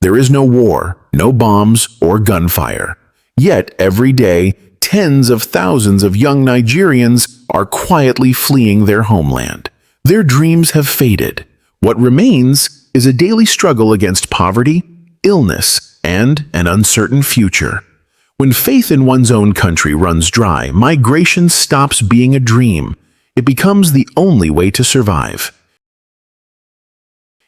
There is no war, no bombs or gunfire. Yet every day, tens of thousands of young Nigerians are quietly fleeing their homeland. Their dreams have faded. What remains is a daily struggle against poverty, illness, and an uncertain future. When faith in one's own country runs dry, migration stops being a dream. It becomes the only way to survive.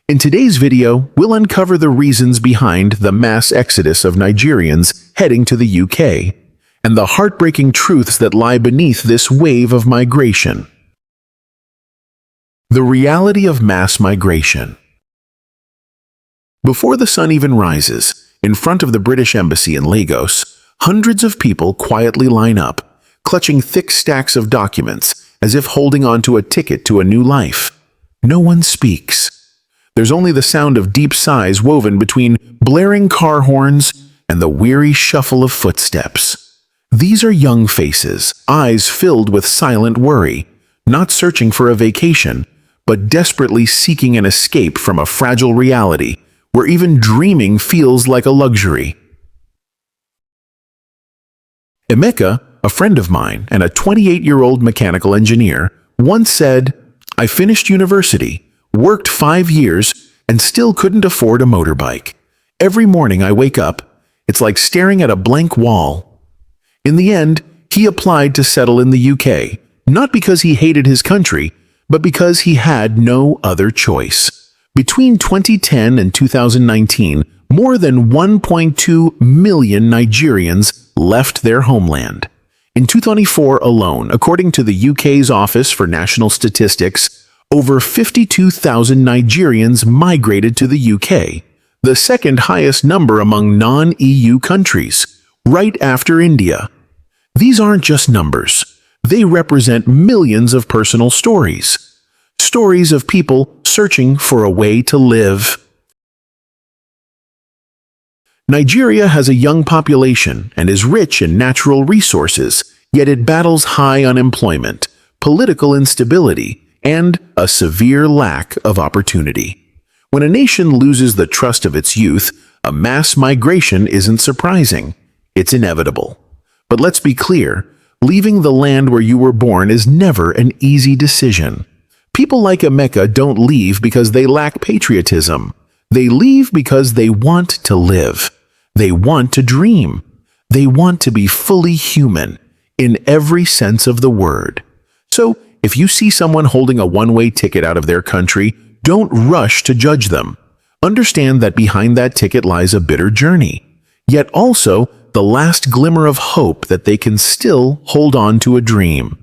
In today's video, we'll uncover the reasons behind the mass exodus of Nigerians heading to the UK, and the heartbreaking truths that lie beneath this wave of migration. The reality of mass migration. Before the sun even rises, in front of the British Embassy in Lagos, hundreds of people quietly line up, clutching thick stacks of documents, as if holding on to a ticket to a new life. No one speaks. There's only the sound of deep sighs woven between blaring car horns and the weary shuffle of footsteps. These are young faces, eyes filled with silent worry, not searching for a vacation, but desperately seeking an escape from a fragile reality where even dreaming feels like a luxury. Emeka, a friend of mine and a 28-year-old mechanical engineer, once said, "I finished university, worked 5 years, and still couldn't afford a motorbike. Every morning I wake up, it's like staring at a blank wall." In the end, he applied to settle in the UK, not because he hated his country, but because he had no other choice. Between 2010 and 2019, more than 1.2 million Nigerians left their homeland. In 2024 alone, according to the UK's Office for National Statistics, over 52,000 Nigerians migrated to the UK, the second highest number among non-EU countries, right after India. These aren't just numbers. They represent millions of personal stories. Stories of people searching for a way to live. Nigeria has a young population and is rich in natural resources, yet it battles high unemployment, political instability, and a severe lack of opportunity. When a nation loses the trust of its youth, a mass migration isn't surprising. It's inevitable. But let's be clear, leaving the land where you were born is never an easy decision. People like Emeka don't leave because they lack patriotism. They leave because they want to live. They want to dream. They want to be fully human, in every sense of the word. So, if you see someone holding a one-way ticket out of their country, don't rush to judge them. Understand that behind that ticket lies a bitter journey, yet also the last glimmer of hope that they can still hold on to a dream.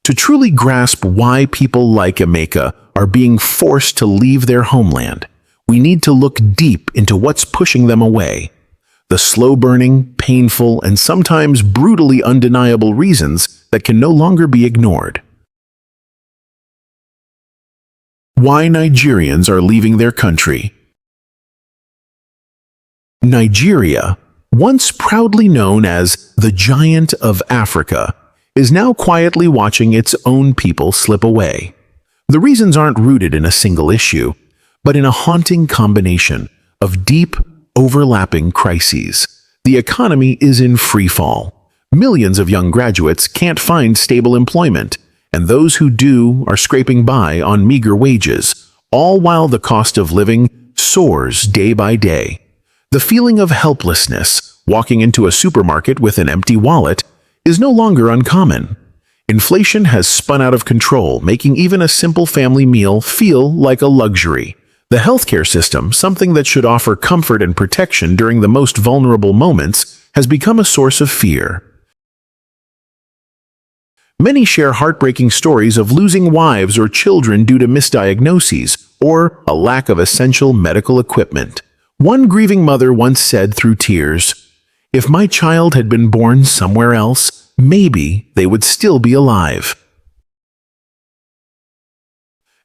To truly grasp why people like Emeka are being forced to leave their homeland, we need to look deep into what's pushing them away. The slow-burning, painful, and sometimes brutally undeniable reasons that can no longer be ignored. Why Nigerians are leaving their country. Nigeria, once proudly known as the Giant of Africa, is now quietly watching its own people slip away. The reasons aren't rooted in a single issue, but in a haunting combination of deep, overlapping crises. The economy is in free fall. Millions of young graduates can't find stable employment, and those who do are scraping by on meager wages, all while the cost of living soars day by day. The feeling of helplessness, walking into a supermarket with an empty wallet, is no longer uncommon. Inflation has spun out of control, making even a simple family meal feel like a luxury. The healthcare system, something that should offer comfort and protection during the most vulnerable moments, has become a source of fear. Many share heartbreaking stories of losing wives or children due to misdiagnoses or a lack of essential medical equipment. One grieving mother once said through tears, "If my child had been born somewhere else, maybe they would still be alive."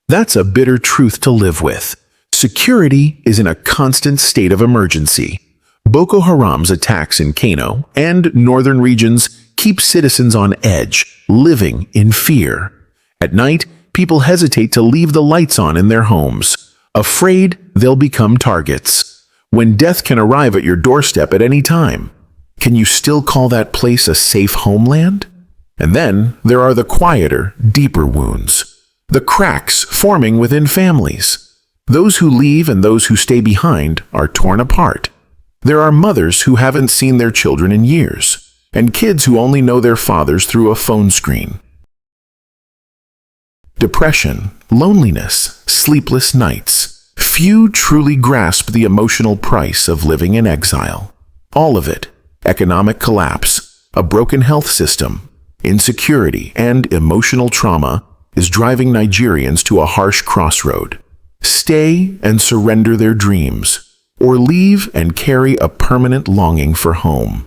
That's a bitter truth to live with. Security is in a constant state of emergency. Boko Haram's attacks in Kano and northern regions keep citizens on edge, living in fear. At night, people hesitate to leave the lights on in their homes, afraid they'll become targets. When death can arrive at your doorstep at any time, can you still call that place a safe homeland? And then there are the quieter, deeper wounds. The cracks forming within families. Those who leave and those who stay behind are torn apart. There are mothers who haven't seen their children in years, and kids who only know their fathers through a phone screen. Depression, loneliness, sleepless nights. Few truly grasp the emotional price of living in exile. All of it, economic collapse, a broken health system, insecurity, and emotional trauma, is driving Nigerians to a harsh crossroad. Stay and surrender their dreams, or leave and carry a permanent longing for home.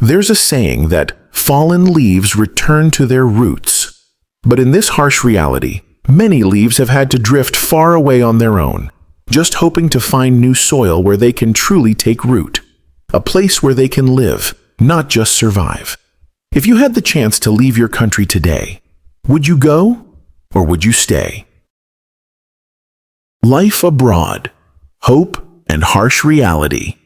There's a saying that fallen leaves return to their roots. But in this harsh reality, many leaves have had to drift far away on their own, just hoping to find new soil where they can truly take root. A place where they can live, not just survive. If you had the chance to leave your country today, would you go or would you stay? Life abroad, hope and harsh reality.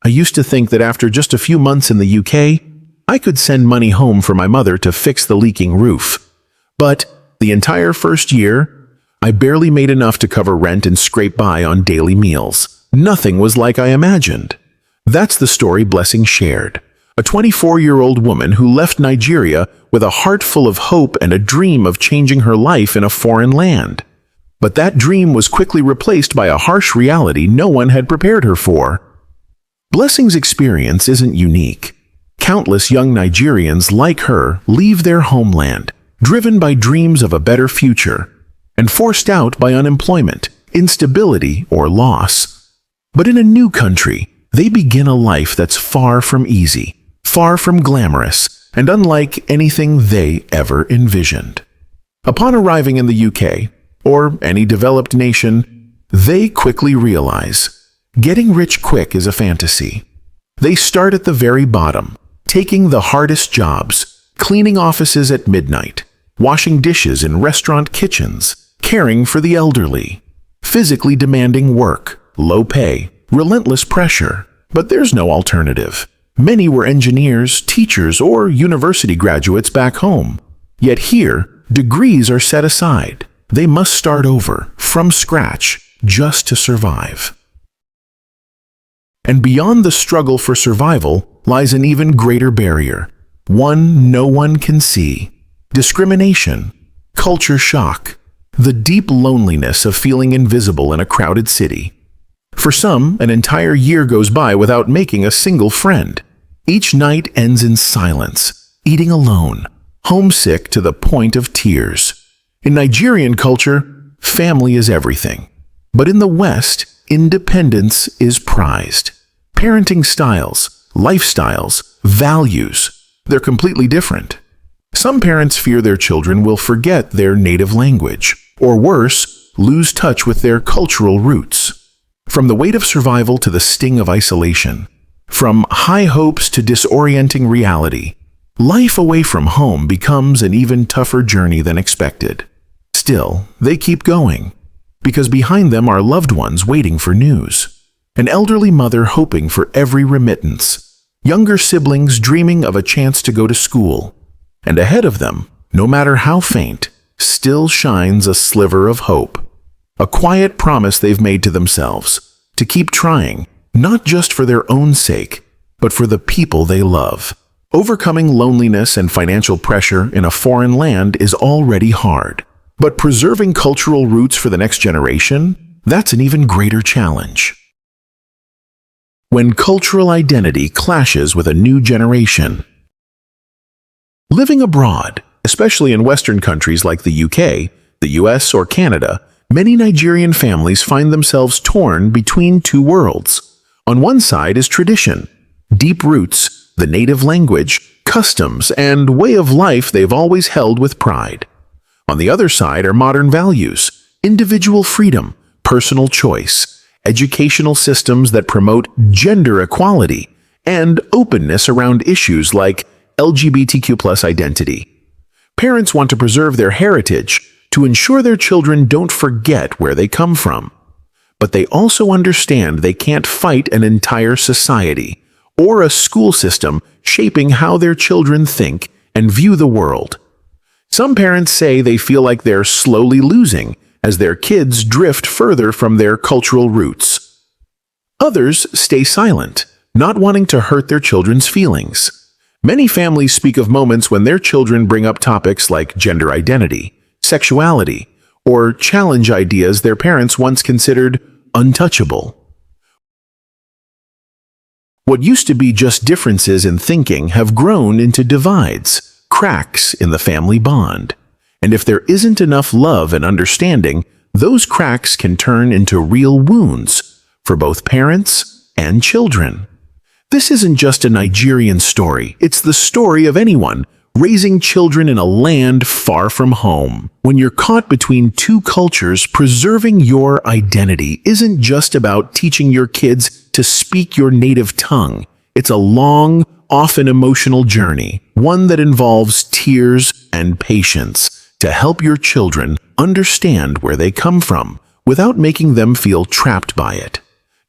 I used to think that after just a few months in the UK, I could send money home for my mother to fix the leaking roof. But the entire first year, I barely made enough to cover rent and scrape by on daily meals. Nothing was like I imagined. That's the story Blessing shared. A 24-year-old woman who left Nigeria with a heart full of hope and a dream of changing her life in a foreign land. But that dream was quickly replaced by a harsh reality no one had prepared her for. Blessing's experience isn't unique. Countless young Nigerians like her leave their homeland, driven by dreams of a better future, and forced out by unemployment, instability, or loss. But in a new country, they begin a life that's far from easy, far from glamorous, and unlike anything they ever envisioned. Upon arriving in the UK, or any developed nation, they quickly realize getting rich quick is a fantasy. They start at the very bottom, taking the hardest jobs, cleaning offices at midnight, washing dishes in restaurant kitchens, caring for the elderly. Physically demanding work, low pay, relentless pressure. But there's no alternative. Many were engineers, teachers, or university graduates back home. Yet here, degrees are set aside. They must start over, from scratch, just to survive. And beyond the struggle for survival lies an even greater barrier, one no one can see. Discrimination, culture shock, the deep loneliness of feeling invisible in a crowded city. For some, an entire year goes by without making a single friend. Each night ends in silence, eating alone, homesick to the point of tears. In Nigerian culture, family is everything. But in the West, independence is prized. Parenting styles, lifestyles, values, they're completely different. Some parents fear their children will forget their native language, or worse, lose touch with their cultural roots. From the weight of survival to the sting of isolation, from high hopes to disorienting reality, life away from home becomes an even tougher journey than expected. Still, they keep going, because behind them are loved ones waiting for news. An elderly mother hoping for every remittance, younger siblings dreaming of a chance to go to school, and ahead of them, no matter how faint, still shines a sliver of hope. A quiet promise they've made to themselves, to keep trying, not just for their own sake, but for the people they love. Overcoming loneliness and financial pressure in a foreign land is already hard. But preserving cultural roots for the next generation, that's an even greater challenge. When cultural identity clashes with a new generation. Living abroad, especially in Western countries like the UK, the US, or Canada, many Nigerian families find themselves torn between two worlds. On one side is tradition, deep roots, the native language, customs, and way of life they've always held with pride. On the other side are modern values, individual freedom, personal choice, educational systems that promote gender equality, and openness around issues like LGBTQ+ identity. Parents want to preserve their heritage to ensure their children don't forget where they come from. but they also understand they can't fight an entire society or a school system shaping how their children think and view the world. Some parents say they feel like they're slowly losing as their kids drift further from their cultural roots. Others stay silent, not wanting to hurt their children's feelings. Many families speak of moments when their children bring up topics like gender identity, sexuality, or challenge ideas their parents once considered untouchable. What used to be just differences in thinking have grown into divides, cracks in the family bond. And if there isn't enough love and understanding, those cracks can turn into real wounds for both parents and children. This isn't just a Nigerian story, it's the story of anyone raising children in a land far from home. When you're caught between two cultures, preserving your identity isn't just about teaching your kids to speak your native tongue. It's a long, often emotional journey, one that involves tears and patience to help your children understand where they come from without making them feel trapped by it.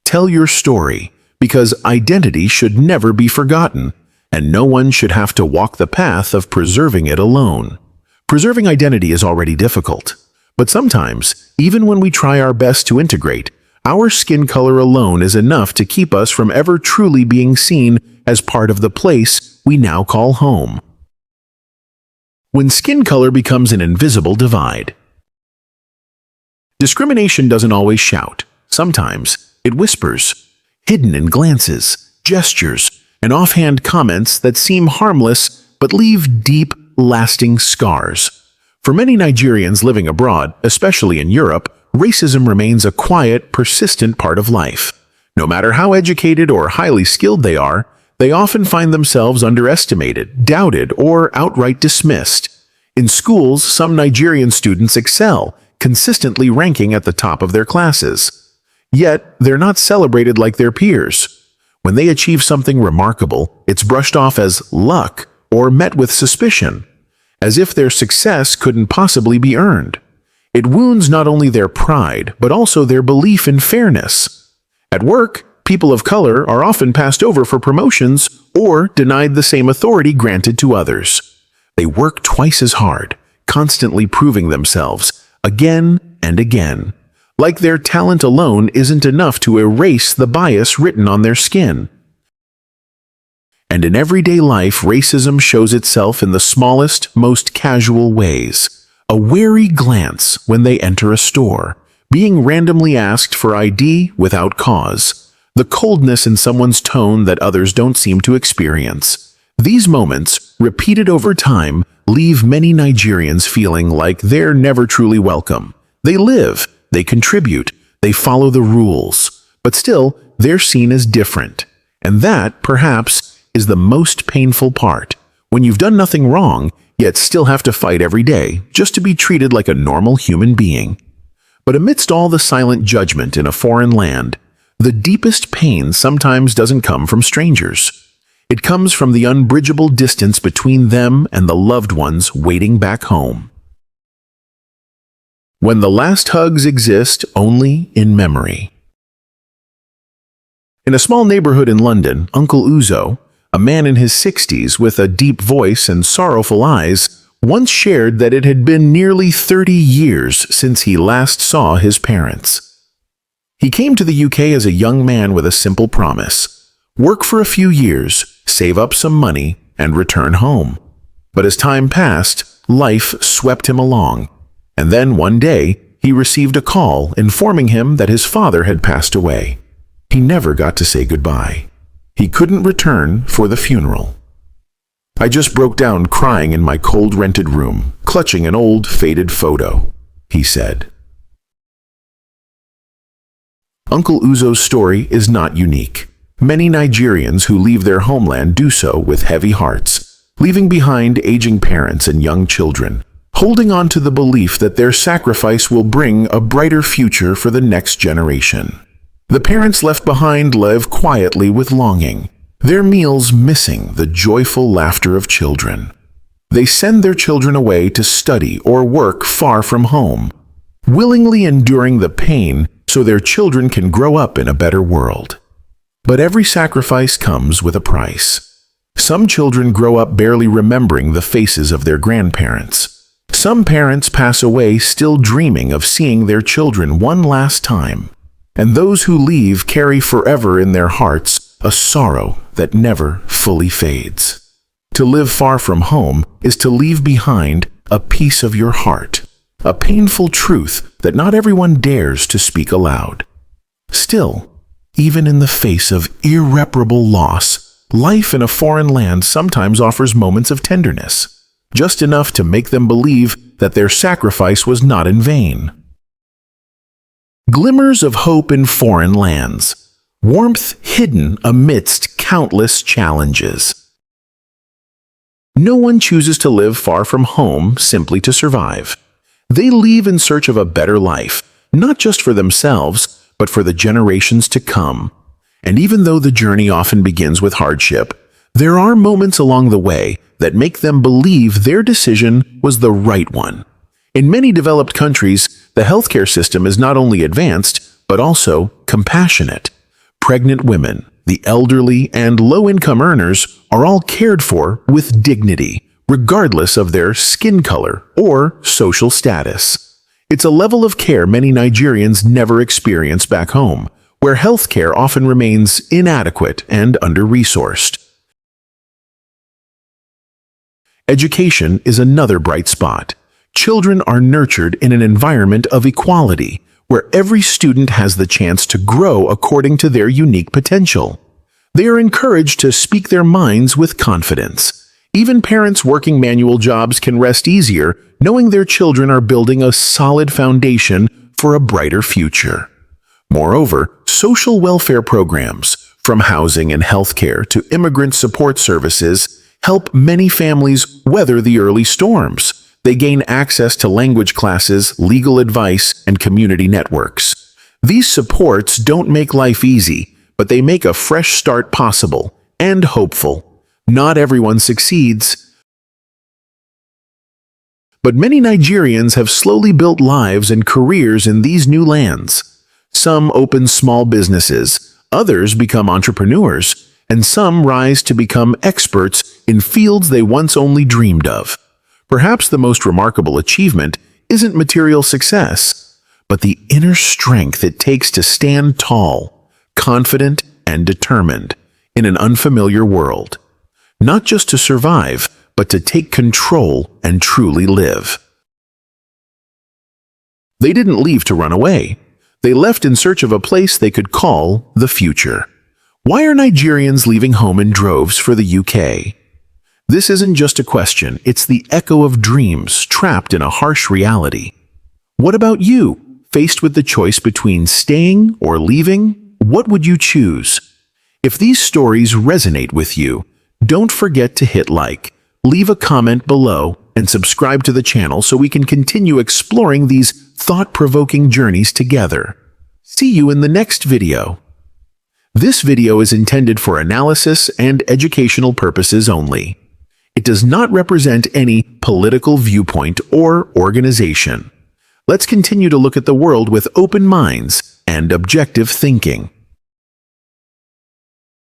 Tell your story, because identity should never be forgotten, and no one should have to walk the path of preserving it alone. Preserving identity is already difficult, but sometimes, even when we try our best to integrate, our skin color alone is enough to keep us from ever truly being seen as part of the place we now call home. When skin color becomes an invisible divide. Discrimination doesn't always shout. Sometimes it whispers, hidden in glances, gestures, and offhand comments that seem harmless but leave deep, lasting scars. For many Nigerians living abroad, especially in Europe, racism remains a quiet, persistent part of life. No matter how educated or highly skilled they are, they often find themselves underestimated, doubted, or outright dismissed. In schools, some Nigerian students excel, consistently ranking at the top of their classes. Yet, they're not celebrated like their peers. When they achieve something remarkable, it's brushed off as luck or met with suspicion, as if their success couldn't possibly be earned. It wounds not only their pride, but also their belief in fairness. At work, people of color are often passed over for promotions or denied the same authority granted to others. They work twice as hard, constantly proving themselves, again and again. Like their talent alone isn't enough to erase the bias written on their skin. And in everyday life, racism shows itself in the smallest, most casual ways. A wary glance when they enter a store, being randomly asked for ID without cause, the coldness in someone's tone that others don't seem to experience. These moments, repeated over time, leave many Nigerians feeling like they're never truly welcome. They live, they contribute, they follow the rules, but still, they're seen as different. And that, perhaps, is the most painful part. When you've done nothing wrong, yet still have to fight every day just to be treated like a normal human being. But amidst all the silent judgment in a foreign land, the deepest pain sometimes doesn't come from strangers. It comes from the unbridgeable distance between them and the loved ones waiting back home. When the last hugs exist only in memory. In a small neighborhood in London, Uncle Uzo, a man in his 60s with a deep voice and sorrowful eyes, once shared that it had been nearly 30 years since he last saw his parents. He came to the UK as a young man with a simple promise: work for a few years, save up some money, and return home. But as time passed, life swept him along. And then one day, he received a call informing him that his father had passed away. He never got to say goodbye. He couldn't return for the funeral. I just broke down crying in my cold rented room, clutching an old faded photo, he said. Uncle Uzo's story is not unique. Many Nigerians who leave their homeland do so with heavy hearts, leaving behind aging parents and young children, holding on to the belief that their sacrifice will bring a brighter future for the next generation. The parents left behind live quietly with longing, their meals missing the joyful laughter of children. They send their children away to study or work far from home, willingly enduring the pain so their children can grow up in a better world. But every sacrifice comes with a price. Some children grow up barely remembering the faces of their grandparents. Some parents pass away still dreaming of seeing their children one last time. And those who leave carry forever in their hearts a sorrow that never fully fades. To live far from home is to leave behind a piece of your heart, a painful truth that not everyone dares to speak aloud. Still, even in the face of irreparable loss, life in a foreign land sometimes offers moments of tenderness, just enough to make them believe that their sacrifice was not in vain. Glimmers of hope in foreign lands, warmth hidden amidst countless challenges. No one chooses to live far from home simply to survive. They leave in search of a better life, not just for themselves, but for the generations to come. And even though the journey often begins with hardship, there are moments along the way that make them believe their decision was the right one. In many developed countries, the healthcare system is not only advanced, but also compassionate. Pregnant women, the elderly, and low-income earners are all cared for with dignity, regardless of their skin color or social status. It's a level of care many Nigerians never experience back home, where healthcare often remains inadequate and under-resourced. Education is another bright spot. Children are nurtured in an environment of equality, where every student has the chance to grow according to their unique potential. They are encouraged to speak their minds with confidence. Even parents working manual jobs can rest easier, knowing their children are building a solid foundation for a brighter future. Moreover, social welfare programs, from housing and healthcare to immigrant support services, help many families weather the early storms. They gain access to language classes, legal advice, and community networks. These supports don't make life easy, but they make a fresh start possible and hopeful. Not everyone succeeds, but many Nigerians have slowly built lives and careers in these new lands. Some open small businesses, others become entrepreneurs, and some rise to become experts in fields they once only dreamed of. Perhaps the most remarkable achievement isn't material success, but the inner strength it takes to stand tall, confident, and determined in an unfamiliar world. Not just to survive, but to take control and truly live. They didn't leave to run away. They left in search of a place they could call the future. Why are Nigerians leaving home in droves for the UK? This isn't just a question, it's the echo of dreams trapped in a harsh reality. What about you? Faced with the choice between staying or leaving, what would you choose? If these stories resonate with you, don't forget to hit like, leave a comment below, and subscribe to the channel so we can continue exploring these thought-provoking journeys together. See you in the next video. This video is intended for analysis and educational purposes only. It does not represent any political viewpoint or organization. Let's continue to look at the world with open minds and objective thinking.